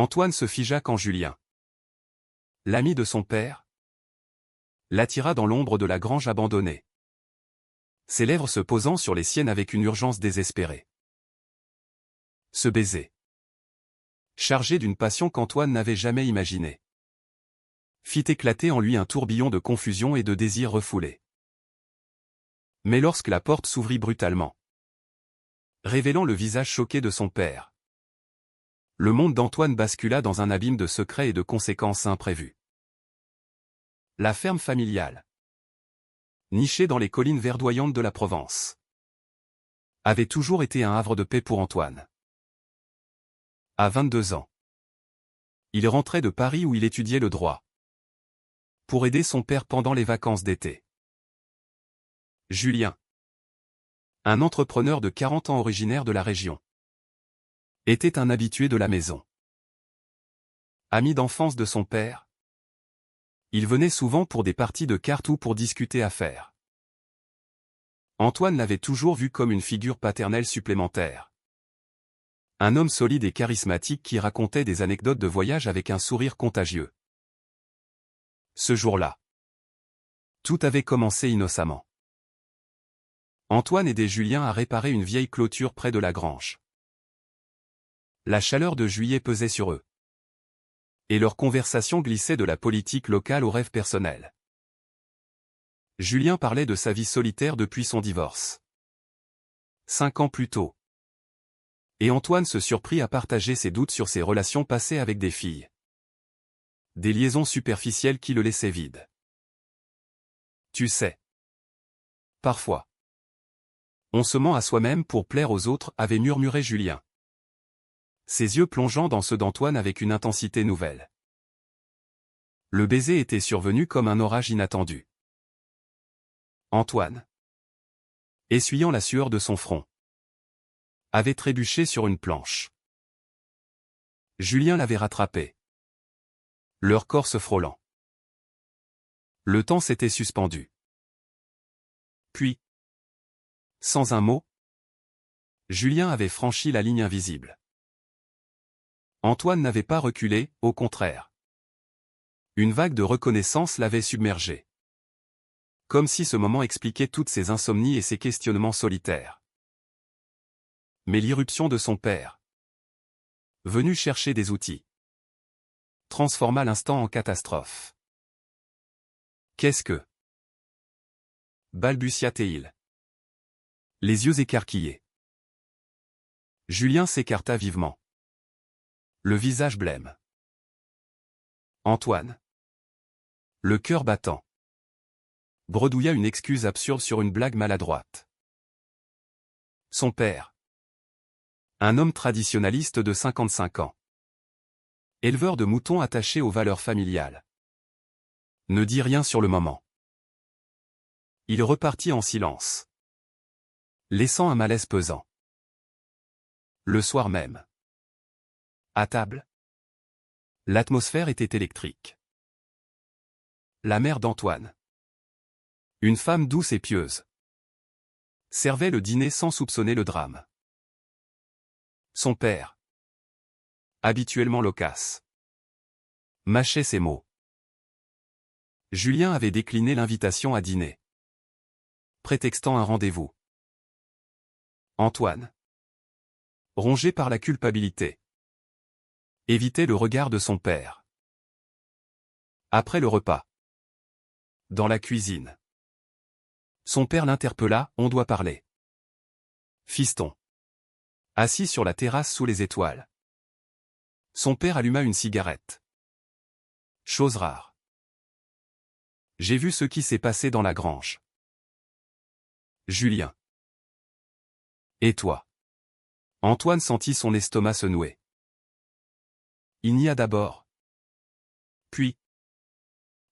Antoine se figea quand Julien, l'ami de son père, l'attira dans l'ombre de la grange abandonnée, ses lèvres se posant sur les siennes avec une urgence désespérée. Ce baiser, chargé d'une passion qu'Antoine n'avait jamais imaginée, fit éclater en lui un tourbillon de confusion et de désirs refoulés. Mais lorsque la porte s'ouvrit brutalement, révélant le visage choqué de son père, le monde d'Antoine bascula dans un abîme de secrets et de conséquences imprévues. La ferme familiale, nichée dans les collines verdoyantes de la Provence, avait toujours été un havre de paix pour Antoine. À 22 ans, il rentrait de Paris où il étudiait le droit, pour aider son père pendant les vacances d'été. Julien, un entrepreneur de 40 ans originaire de la région, était un habitué de la maison. Ami d'enfance de son père, il venait souvent pour des parties de cartes ou pour discuter affaires. Antoine l'avait toujours vu comme une figure paternelle supplémentaire. Un homme solide et charismatique qui racontait des anecdotes de voyage avec un sourire contagieux. Ce jour-là, tout avait commencé innocemment. Antoine aidait Julien à réparer une vieille clôture près de la grange. La chaleur de juillet pesait sur eux, et leur conversation glissait de la politique locale aux rêves personnels. Julien parlait de sa vie solitaire depuis son divorce. 5 ans plus tôt. Et Antoine se surprit à partager ses doutes sur ses relations passées avec des filles. Des liaisons superficielles qui le laissaient vide. Tu sais. Parfois, on se ment à soi-même pour plaire aux autres, avait murmuré Julien, ses yeux plongeant dans ceux d'Antoine avec une intensité nouvelle. Le baiser était survenu comme un orage inattendu. Antoine, essuyant la sueur de son front, avait trébuché sur une planche. Julien l'avait rattrapé, leur corps se frôlant. Le temps s'était suspendu. Puis, sans un mot, Julien avait franchi la ligne invisible. Antoine n'avait pas reculé, au contraire. Une vague de reconnaissance l'avait submergé. Comme si ce moment expliquait toutes ses insomnies et ses questionnements solitaires. Mais l'irruption de son père, venu chercher des outils, transforma l'instant en catastrophe. Qu'est-ce que... balbutia-t-il, les yeux écarquillés. Julien s'écarta vivement, le visage blême. Antoine, le cœur battant, bredouilla une excuse absurde sur une blague maladroite. Son père, un homme traditionnaliste de 55 ans, éleveur de moutons attaché aux valeurs familiales, ne dit rien sur le moment. Il repartit en silence, laissant un malaise pesant. Le soir même, à table, l'atmosphère était électrique. La mère d'Antoine, une femme douce et pieuse, servait le dîner sans soupçonner le drame. Son père, habituellement loquace, mâchait ses mots. Julien avait décliné l'invitation à dîner, prétextant un rendez-vous. Antoine, rongé par la culpabilité, évitait le regard de son père. Après le repas, dans la cuisine, son père l'interpella, on doit parler. Fiston, assis sur la terrasse sous les étoiles. Son père alluma une cigarette. Chose rare. J'ai vu ce qui s'est passé dans la grange. Julien. Et toi? Antoine sentit son estomac se nouer. Il nia d'abord. Puis,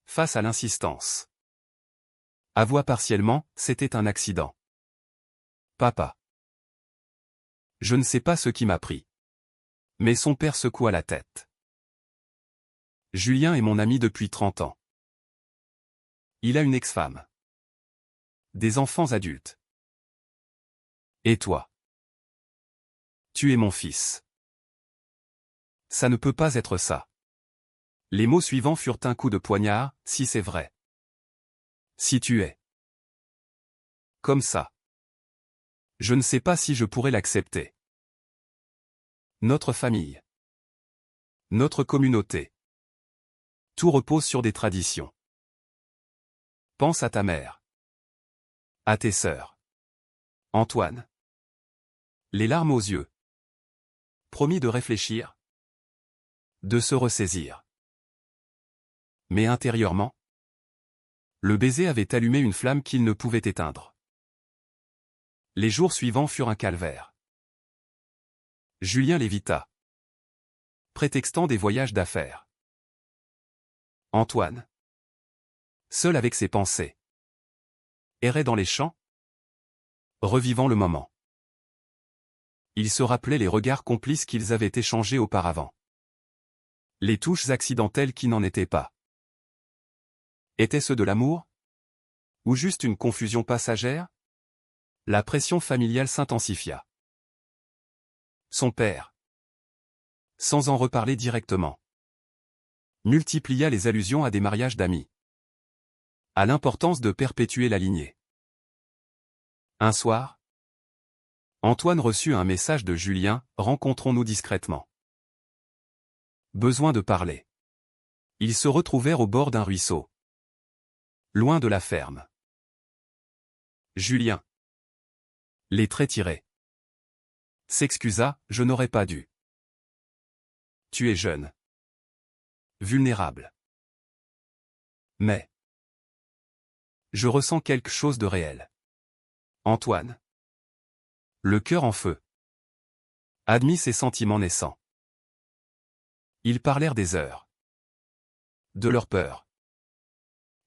face à l'insistance, avoua partiellement, c'était un accident. Papa. Je ne sais pas ce qui m'a pris. Mais son père secoua la tête. Julien est mon ami depuis 30 ans. Il a une ex-femme. Des enfants adultes. Et toi? Tu es mon fils. Ça ne peut pas être ça. Les mots suivants furent un coup de poignard, si c'est vrai. Si tu es comme ça. Je ne sais pas si je pourrais l'accepter. Notre famille. Notre communauté. Tout repose sur des traditions. Pense à ta mère. À tes sœurs. Antoine. Les larmes aux yeux. Promis de réfléchir. De se ressaisir. Mais intérieurement, le baiser avait allumé une flamme qu'il ne pouvait éteindre. Les jours suivants furent un calvaire. Julien l'évita, prétextant des voyages d'affaires. Antoine, seul avec ses pensées, errait dans les champs, revivant le moment. Il se rappelait les regards complices qu'ils avaient échangés auparavant. Les touches accidentelles qui n'en étaient pas. Étaient-ce de l'amour? Ou juste une confusion passagère? La pression familiale s'intensifia. Son père, sans en reparler directement, multiplia les allusions à des mariages d'amis, à l'importance de perpétuer la lignée. Un soir, Antoine reçut un message de Julien, « Rencontrons-nous discrètement. » Besoin de parler. Ils se retrouvèrent au bord d'un ruisseau, loin de la ferme. Julien, les traits tirés, s'excusa, « Je n'aurais pas dû. Tu es jeune. Vulnérable. Mais je ressens quelque chose de réel. » Antoine, le cœur en feu, admit ses sentiments naissants. Ils parlèrent des heures. De leur peur.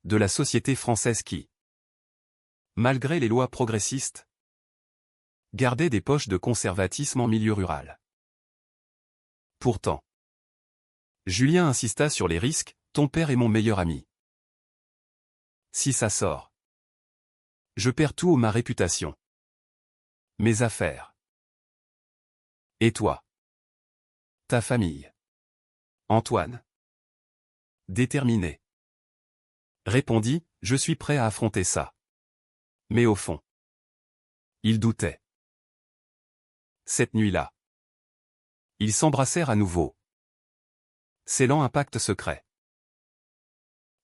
De la société française qui, malgré les lois progressistes, gardait des poches de conservatisme en milieu rural. Pourtant, Julien insista sur les risques, « Ton père est mon meilleur ami. Si ça sort, je perds tout ou ma réputation. Mes affaires. Et toi? Ta famille. » Antoine, déterminé, répondit, « Je suis prêt à affronter ça. » Mais au fond, il doutait. Cette nuit-là, ils s'embrassèrent à nouveau, scellant un pacte secret.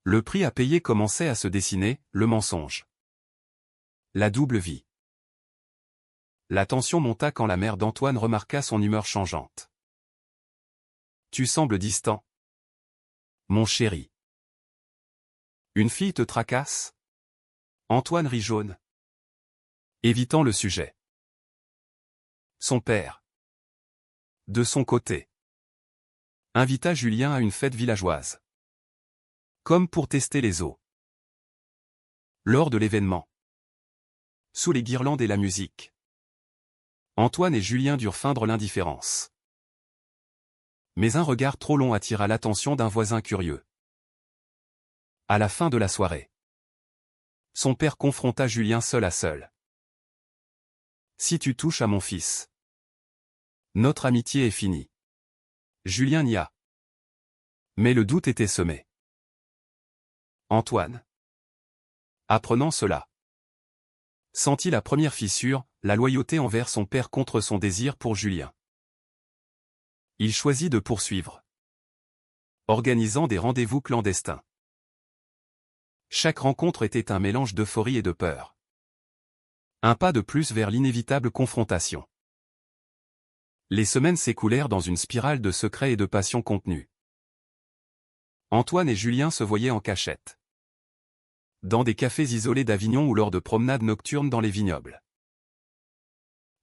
Le prix à payer commençait à se dessiner, le mensonge. La double vie. La tension monta quand la mère d'Antoine remarqua son humeur changeante. « Tu sembles distant. Mon chéri. Une fille te tracasse ?» Antoine rit jaune, évitant le sujet. Son père, de son côté, invita Julien à une fête villageoise, comme pour tester les eaux. Lors de l'événement, sous les guirlandes et la musique, Antoine et Julien durent feindre l'indifférence. Mais un regard trop long attira l'attention d'un voisin curieux. À la fin de la soirée, son père confronta Julien seul à seul. « Si tu touches à mon fils, notre amitié est finie. » Julien nia. Mais le doute était semé. Antoine, apprenant cela, sentit la première fissure, la loyauté envers son père contre son désir pour Julien. Il choisit de poursuivre, organisant des rendez-vous clandestins. Chaque rencontre était un mélange d'euphorie et de peur. Un pas de plus vers l'inévitable confrontation. Les semaines s'écoulèrent dans une spirale de secrets et de passion contenue. Antoine et Julien se voyaient en cachette, dans des cafés isolés d'Avignon ou lors de promenades nocturnes dans les vignobles.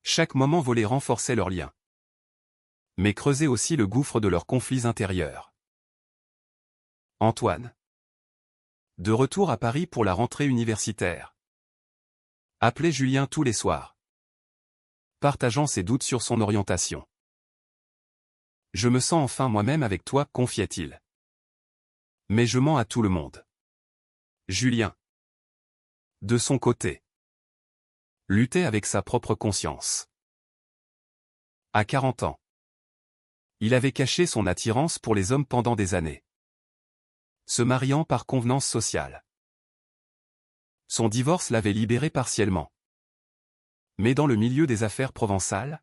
Chaque moment volé renforçait leur lien, mais creusait aussi le gouffre de leurs conflits intérieurs. Antoine, de retour à Paris pour la rentrée universitaire, appelait Julien tous les soirs, partageant ses doutes sur son orientation. « Je me sens enfin moi-même avec toi, » confiait-il. « Mais je mens à tout le monde. » Julien, de son côté, luttait avec sa propre conscience. À 40 ans, Il avait caché son attirance pour les hommes pendant des années, se mariant par convenance sociale. Son divorce l'avait libéré partiellement. Mais dans le milieu des affaires provençales,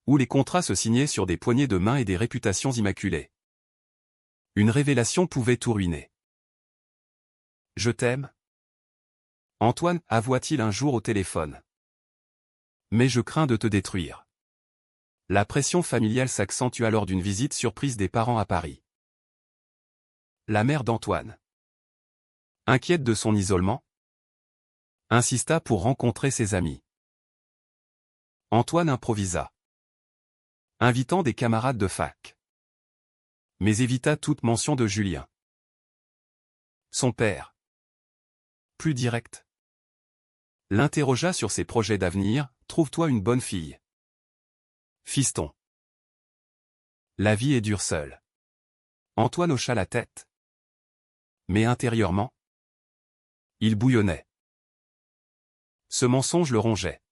où les contrats se signaient sur des poignées de main et des réputations immaculées, une révélation pouvait tout ruiner. « Je t'aime » Antoine avoua-t-il un jour au téléphone. « Mais je crains de te détruire. » La pression familiale s'accentua lors d'une visite surprise des parents à Paris. La mère d'Antoine, inquiète de son isolement, insista pour rencontrer ses amis. Antoine improvisa, invitant des camarades de fac, mais évita toute mention de Julien. Son père, plus direct, l'interrogea sur ses projets d'avenir. « Trouve-toi une bonne fille. Fiston. La vie est dure seule. » Antoine hocha la tête. Mais intérieurement, il bouillonnait. Ce mensonge le rongeait,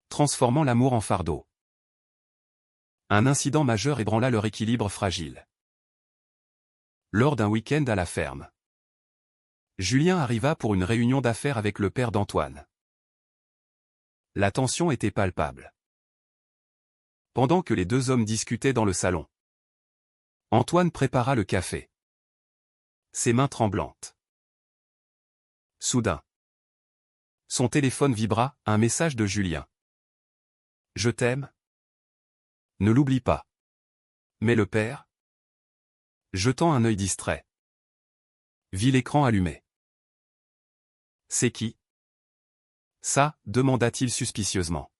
transformant l'amour en fardeau. Un incident majeur ébranla leur équilibre fragile. Lors d'un week-end à la ferme, Julien arriva pour une réunion d'affaires avec le père d'Antoine. La tension était palpable. Pendant que les deux hommes discutaient dans le salon, Antoine prépara le café, ses mains tremblantes. Soudain, son téléphone vibra, un message de Julien. « Je t'aime. Ne l'oublie pas. » Mais le père, jetant un œil distrait, vit l'écran allumé. « C'est qui ? » Ça, demanda-t-il suspicieusement.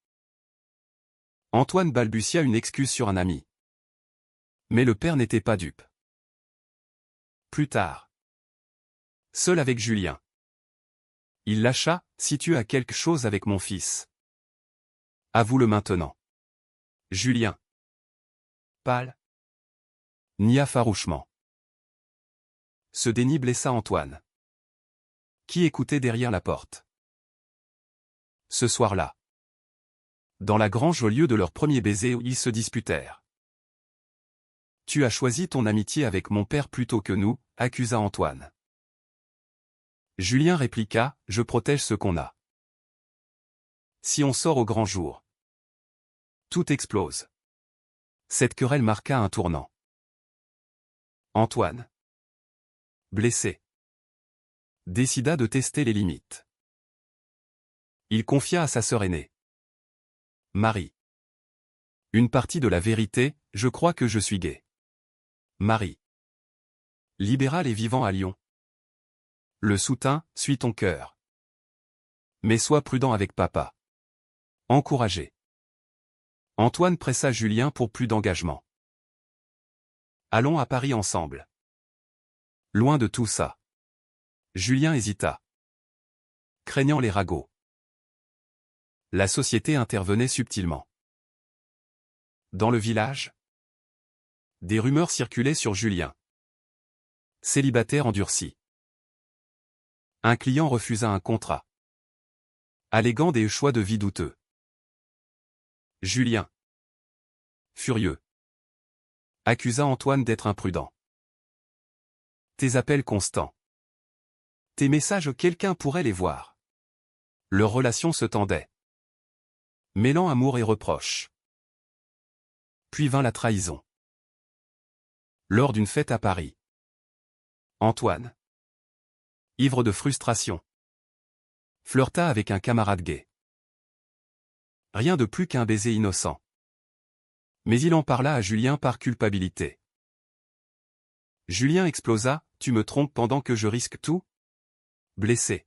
Antoine balbutia une excuse sur un ami. Mais le père n'était pas dupe. Plus tard, seul avec Julien, il lâcha, « Si tu as quelque chose avec mon fils, avoue-le maintenant. » Julien, pâle, nia farouchement. Ce déni blessa Antoine, qui écoutait derrière la porte. Ce soir-là, dans la grange au lieu de leur premier baiser où ils se disputèrent. « Tu as choisi ton amitié avec mon père plutôt que nous » accusa Antoine. Julien répliqua, « Je protège ce qu'on a. Si on sort au grand jour, tout explose. » Cette querelle marqua un tournant. Antoine, blessé, décida de tester les limites. Il confia à sa sœur aînée, Marie, une partie de la vérité, « Je crois que je suis gay. » Marie, libéral et vivant à Lyon, le soutint, « Suis ton cœur. Mais sois prudent avec papa. » Encouragé. Antoine pressa Julien pour plus d'engagement. « Allons à Paris ensemble. » Loin de tout ça. Julien hésita, craignant les ragots. La société intervenait subtilement. Dans le village, des rumeurs circulaient sur Julien. Célibataire endurci. Un client refusa un contrat, alléguant des choix de vie douteux. Julien, furieux, accusa Antoine d'être imprudent. Tes appels constants. Tes messages, quelqu'un pourrait les voir. Leur relation se tendait, mêlant amour et reproche. Puis vint la trahison. Lors d'une fête à Paris, Antoine, ivre de frustration, flirta avec un camarade gay. Rien de plus qu'un baiser innocent. Mais il en parla à Julien par culpabilité. Julien explosa, « Tu me trompes pendant que je risque tout ?» Blessé,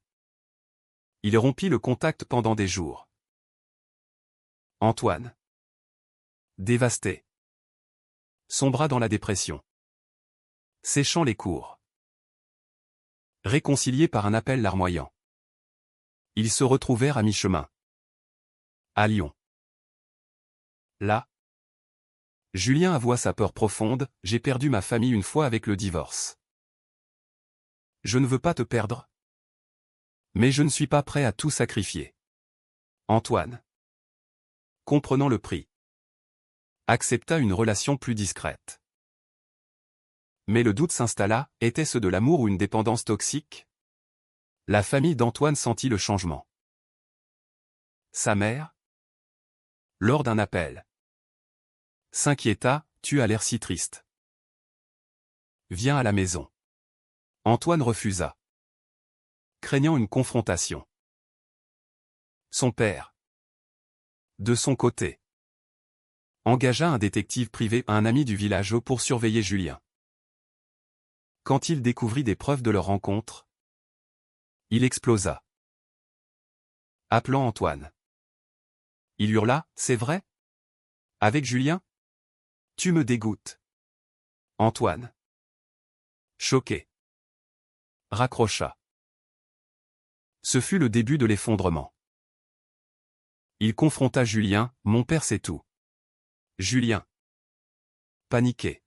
il rompit le contact pendant des jours. Antoine, dévasté, sombra dans la dépression, séchant les cours. Réconciliés par un appel larmoyant, ils se retrouvèrent à mi-chemin, à Lyon. Là, Julien avoua sa peur profonde, « J'ai perdu ma famille une fois avec le divorce. Je ne veux pas te perdre. Mais je ne suis pas prêt à tout sacrifier. » Antoine, comprenant le prix, accepta une relation plus discrète. Mais le doute s'installa, était-ce de l'amour ou une dépendance toxique? La famille d'Antoine sentit le changement. Sa mère, lors d'un appel, s'inquiéta, tu as l'air si triste. Viens à la maison. Antoine refusa, craignant une confrontation. Son père, de son côté, engagea un détective privé, un ami du village pour surveiller Julien. Quand il découvrit des preuves de leur rencontre, il explosa. Appelant Antoine. Il hurla, c'est vrai? Avec Julien? Tu me dégoûtes. Antoine, choqué, raccrocha. Ce fut le début de l'effondrement. Il confronta Julien, mon père sait tout. Julien, paniqué,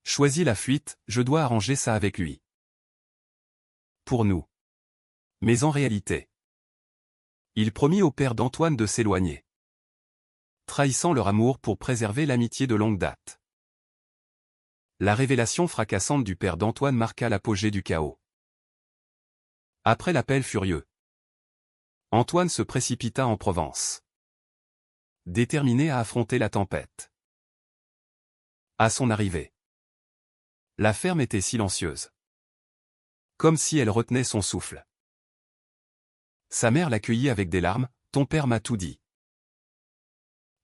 choisit la fuite, je dois arranger ça avec lui. Pour nous. Mais en réalité, il promit au père d'Antoine de s'éloigner, trahissant leur amour pour préserver l'amitié de longue date. La révélation fracassante du père d'Antoine marqua l'apogée du chaos. Après l'appel furieux, Antoine se précipita en Provence, déterminé à affronter la tempête. À son arrivée, la ferme était silencieuse, comme si elle retenait son souffle. Sa mère l'accueillit avec des larmes, ton père m'a tout dit.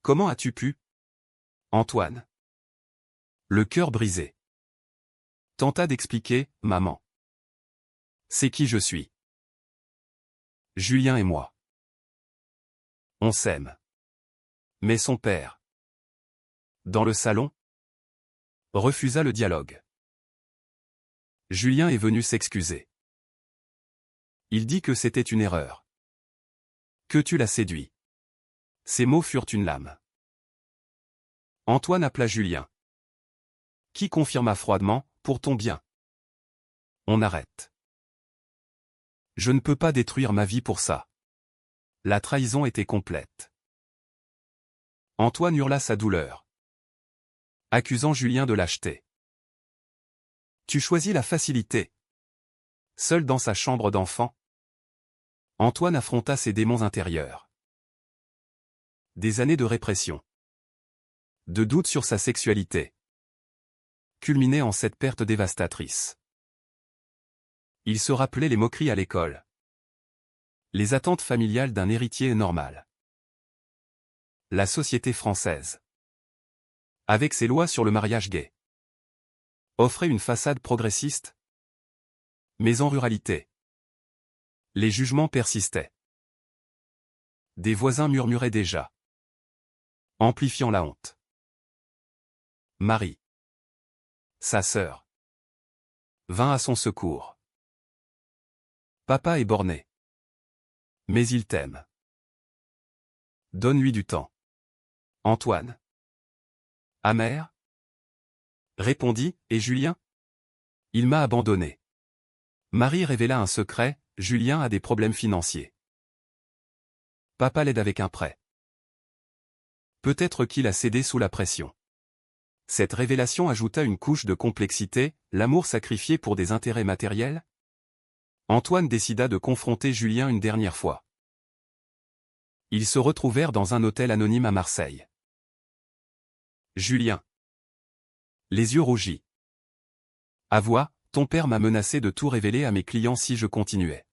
Comment as-tu pu? Antoine, le cœur brisé, tenta d'expliquer, maman. C'est qui je suis. Julien et moi. On s'aime. Mais son père, dans le salon, refusa le dialogue. Julien est venu s'excuser. Il dit que c'était une erreur. Que tu l'as séduit. Ces mots furent une lame. Antoine appela Julien, qui confirma froidement, pour ton bien. On arrête. Je ne peux pas détruire ma vie pour ça. La trahison était complète. Antoine hurla sa douleur, accusant Julien de lâcheté. Tu choisis la facilité. Seul dans sa chambre d'enfant, Antoine affronta ses démons intérieurs. Des années de répression, de doute sur sa sexualité, culminaient en cette perte dévastatrice. Il se rappelait les moqueries à l'école, les attentes familiales d'un héritier normal. La société française, avec ses lois sur le mariage gay, offrait une façade progressiste. Mais en ruralité, les jugements persistaient. Des voisins murmuraient déjà, amplifiant la honte. Marie, sa sœur, vint à son secours. Papa est borné. Mais il t'aime. Donne-lui du temps. Antoine, amer, répondit, et Julien? Il m'a abandonné. Marie révéla un secret, Julien a des problèmes financiers. Papa l'aide avec un prêt. Peut-être qu'il a cédé sous la pression. Cette révélation ajouta une couche de complexité, l'amour sacrifié pour des intérêts matériels? Antoine décida de confronter Julien une dernière fois. Ils se retrouvèrent dans un hôtel anonyme à Marseille. Julien, les yeux rougis. Avoua, ton père m'a menacé de tout révéler à mes clients si je continuais.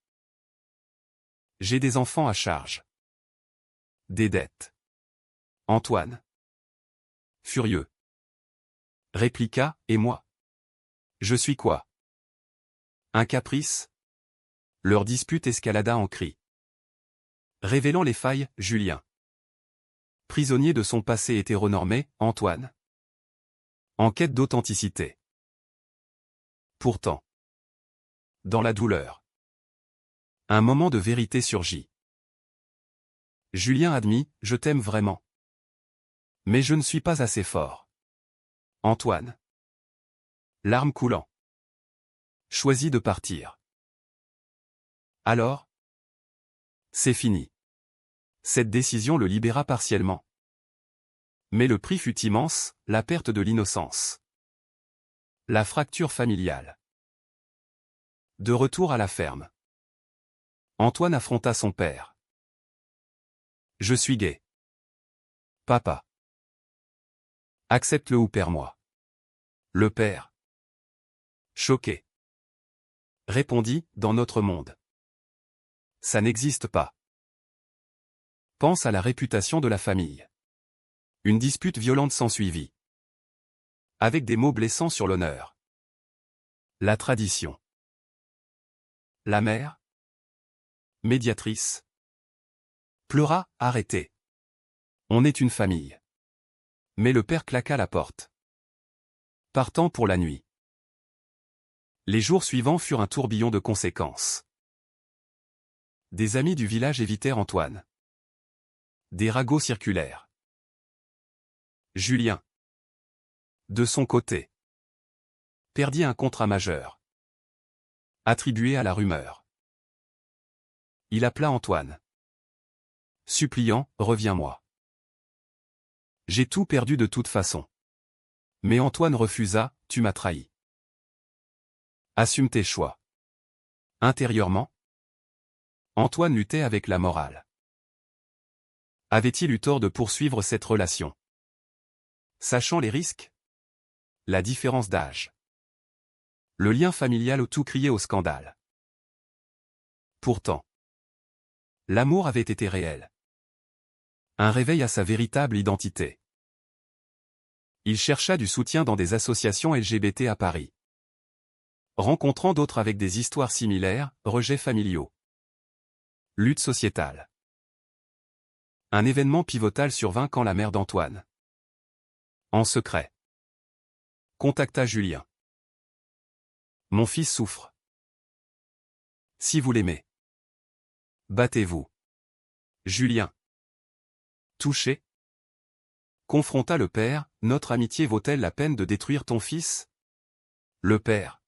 J'ai des enfants à charge. Des dettes. Antoine, furieux, répliqua, et moi? Je suis quoi? Un caprice? Leur dispute escalada en cris. Révélant les failles, Julien, prisonnier de son passé hétéronormé, Antoine, en quête d'authenticité. Pourtant, dans la douleur, un moment de vérité surgit. Julien admit, je t'aime vraiment. Mais je ne suis pas assez fort. Antoine, larmes coulant, choisit de partir. Alors? C'est fini. Cette décision le libéra partiellement. Mais le prix fut immense, la perte de l'innocence. La fracture familiale. De retour à la ferme. Antoine affronta son père. Je suis gay. Papa. Accepte-le ou perds-moi. Le père. Choqué. Répondit, dans notre monde. Ça n'existe pas. Pense à la réputation de la famille. Une dispute violente s'ensuivit. Avec des mots blessants sur l'honneur. La tradition. La mère, médiatrice, pleura, arrêtez. On est une famille. Mais le père claqua la porte. Partant pour la nuit. Les jours suivants furent un tourbillon de conséquences. Des amis du village évitèrent Antoine. Des ragots circulèrent. Julien, de son côté, perdit un contrat majeur, attribué à la rumeur. Il appela Antoine. Suppliant, reviens-moi. J'ai tout perdu de toute façon. Mais Antoine refusa, tu m'as trahi. Assume tes choix. Intérieurement, Antoine luttait avec la morale. Avait-il eu tort de poursuivre cette relation? Sachant les risques, la différence d'âge, le lien familial, tout criait au scandale. Pourtant, l'amour avait été réel. Un réveil à sa véritable identité. Il chercha du soutien dans des associations LGBT à Paris. Rencontrant d'autres avec des histoires similaires, rejets familiaux. Lutte sociétale. Un événement pivotal survint quand la mère d'Antoine, en secret, contacta Julien. Mon fils souffre. Si vous l'aimez, battez-vous. Julien, touché, confronta le père, notre amitié vaut-elle la peine de détruire ton fils? Le père,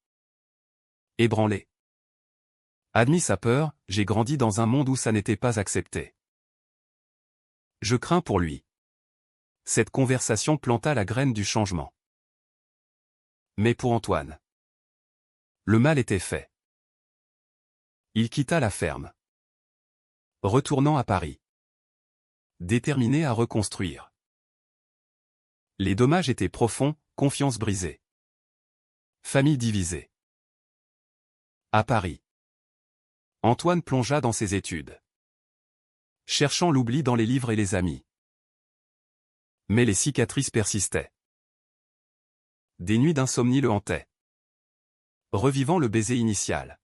ébranlé, admit sa peur, j'ai grandi dans un monde où ça n'était pas accepté. Je crains pour lui. Cette conversation planta la graine du changement. Mais pour Antoine, le mal était fait. Il quitta la ferme, retournant à Paris, déterminé à reconstruire. Les dommages étaient profonds, confiance brisée. Famille divisée. À Paris, Antoine plongea dans ses études, cherchant l'oubli dans les livres et les amis. Mais les cicatrices persistaient. Des nuits d'insomnie le hantaient, revivant le baiser initial.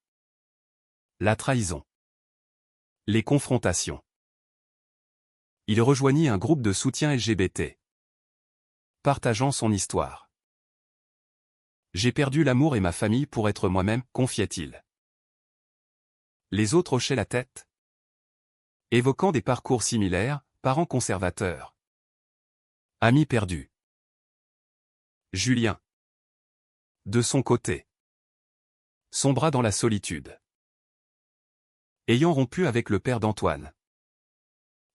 La trahison. Les confrontations. Il rejoignit un groupe de soutien LGBT, partageant son histoire. J'ai perdu l'amour et ma famille pour être moi-même, confiait-il. Les autres hochaient la tête, évoquant des parcours similaires, parents conservateurs. Amis perdus. Julien, de son côté, sombra dans la solitude. Ayant rompu avec le père d'Antoine,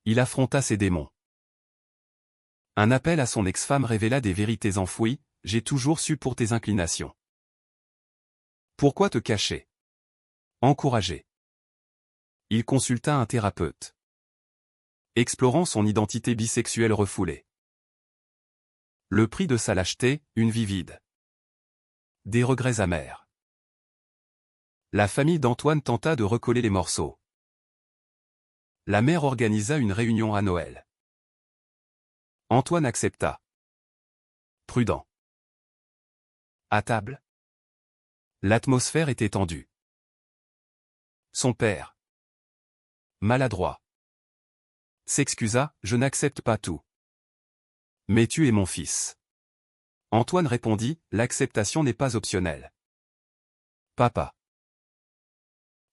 il affronta ses démons. Un appel à son ex-femme révéla des vérités enfouies, j'ai toujours su pour tes inclinations. Pourquoi te cacher? Encouragé. Il consulta un thérapeute, explorant son identité bisexuelle refoulée. Le prix de sa lâcheté, une vie vide. Des regrets amers. La famille d'Antoine tenta de recoller les morceaux. La mère organisa une réunion à Noël. Antoine accepta. Prudent. À table, l'atmosphère était tendue. Son père, maladroit, s'excusa, je n'accepte pas tout. Mais tu es mon fils. Antoine répondit, l'acceptation n'est pas optionnelle. Papa.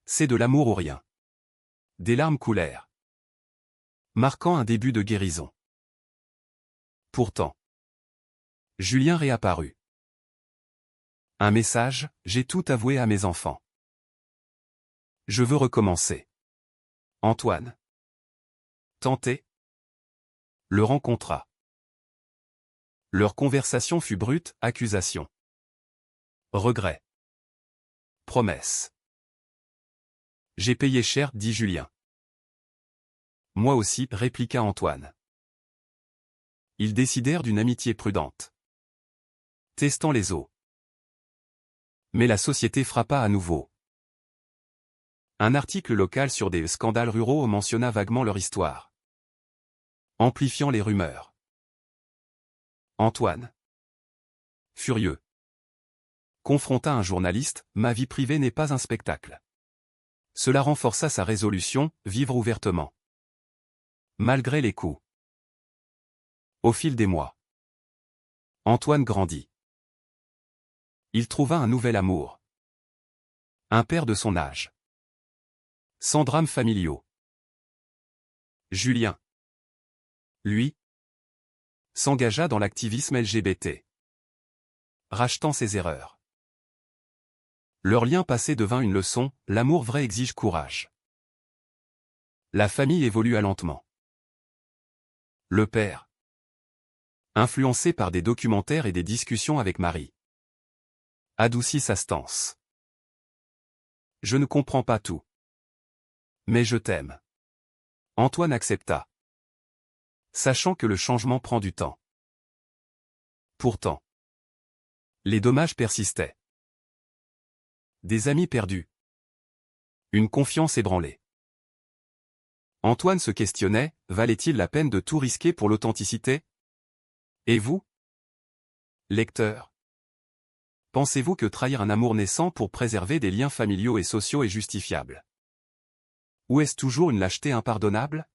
C'est de l'amour ou rien. Des larmes coulèrent, marquant un début de guérison. Pourtant, Julien réapparut. Un message, j'ai tout avoué à mes enfants. Je veux recommencer. Antoine, tenté, le rencontra. Leur conversation fut brute, accusation. Regret. Promesse. J'ai payé cher, dit Julien. Moi aussi, répliqua Antoine. Ils décidèrent d'une amitié prudente. Testant les eaux. Mais la société frappa à nouveau. Un article local sur des scandales ruraux mentionna vaguement leur histoire, amplifiant les rumeurs. Antoine, furieux, confronta un journaliste, « Ma vie privée n'est pas un spectacle. » Cela renforça sa résolution, vivre ouvertement. Malgré les coups. Au fil des mois, Antoine grandit. Il trouva un nouvel amour. Un père de son âge. Sans drames familiaux. Julien, lui, s'engagea dans l'activisme LGBT, rachetant ses erreurs. Leur lien passé devint une leçon, l'amour vrai exige courage. La famille évolua lentement. Le père, influencé par des documentaires et des discussions avec Marie, adoucit sa stance. Je ne comprends pas tout. Mais je t'aime. Antoine accepta, sachant que le changement prend du temps. Pourtant, les dommages persistaient. Des amis perdus. Une confiance ébranlée. Antoine se questionnait, valait-il la peine de tout risquer pour l'authenticité? Et vous, lecteur? Pensez-vous que trahir un amour naissant pour préserver des liens familiaux et sociaux est justifiable? Ou est-ce toujours une lâcheté impardonnable?